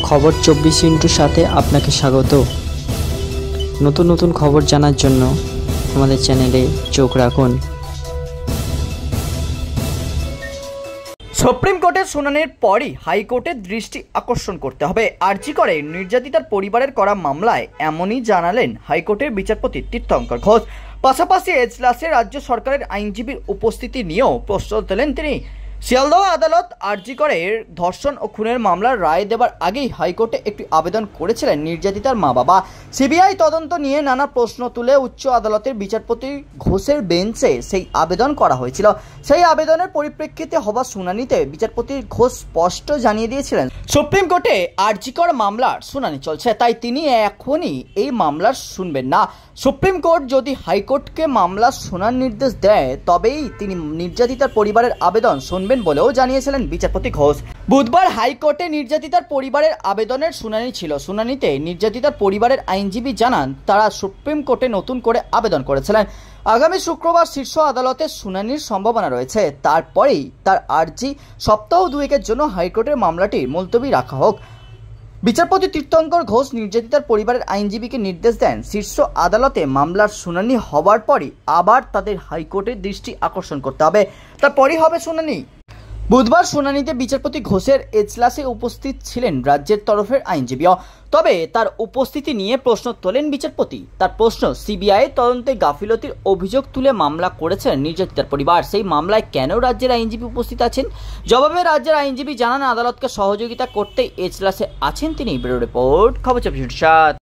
খবর 24 সাথে আপনাকে স্বাগত। নতুন নতুন খবর জানার জন্য আমাদের চ্যানেলে চোখ রাখুন। সুপ্রিম কোর্টের শুনানির পরই হাইকোর্টের দৃষ্টি আকর্ষণ করতে হবে। আরজি করে নির্যাতিতার পরিবারের করা মামলায় এমনই জানালেন হাইকোর্টের বিচারপতি তীর্থঙ্কর ঘোষ। পাশাপাশি এজলাসে রাজ্য সরকারের আইনজীবীর উপস্থিতি নিয়েও প্রশ্ন তোলেন তিনি। শিয়ালদহ আদালত আরজি করে ধর্ষণ ও খুনের মামলার রায় দেবার আগেই হাইকোর্টে একটি আবেদন করেছিলেন নির্যাতিতার মা বাবা। সিবিআই তদন্ত নিয়ে নানা প্রশ্ন তুলে উচ্চ আদালতের বিচারপতি ঘোষের বেঞ্চে সেই আবেদন করা হয়েছিল। সেই আবেদনের পরিপ্রেক্ষিতে হওয়া শুনানিতে বিচারপতি ঘোষ স্পষ্ট জানিয়ে দিয়েছিলেন সুপ্রিম কোর্টে আরজি কর মামলার শুনানি চলছে, তাই তিনি এখনই এই মামলার শুনবেন না। সুপ্রিম কোর্ট যদি হাইকোর্টকে মামলা শোনার নির্দেশ দেয় তবেই তিনি নির্যাতিতার পরিবারের আবেদন শুনবেন বলেও জানিয়েছিলেন বিচারপতি ঘোষ। বুধবার হাইকোর্টে নির্যাতিতার পরিবারের আবেদনের শুনানি ছিল। শুনানিতে নির্যাতিতার পরিবারের আইনজীবী জানান তারা সুপ্রিম কোর্টে নতুন করে আবেদন করেছিলেন। আগামী শুক্রবার শীর্ষ আদালতের শুনানির সম্ভাবনা রয়েছে। তারপরেই তার আর্জি সপ্তাহ দুয়েকের জন্য হাইকোর্টের মামলাটি মুলতবি রাখা হোক। বিচারপতি তীর্থঙ্কর ঘোষ নির্যাতিতার পরিবারের আইনজীবীকে নির্দেশ দেন শীর্ষ আদালতে মামলার শুনানি হওয়ার পরই আবার তাদের হাইকোর্টের দৃষ্টি আকর্ষণ করতে হবে, তারপরই হবে শুনানি। বুধবার শুনানিতে বিচারপতি ঘোষের এজলাসে উপস্থিত ছিলেন রাজ্যের তরফের আইনজীবীও। তবে তার উপস্থিতি নিয়ে প্রশ্ন তোলেন বিচারপতি। তার প্রশ্ন, সিবিআই তদন্তে গাফিলতির অভিযোগ তুলে মামলা করেছেন নির্যাতিতার পরিবার, সেই মামলায় কেন রাজ্যের আইনজীবী উপস্থিত আছেন? জবাবে রাজ্যের আইনজীবী জানান আদালতকে সহযোগিতা করতে এজলাসে আছেন তিনি। ব্যুরো রিপোর্ট, খবর 24।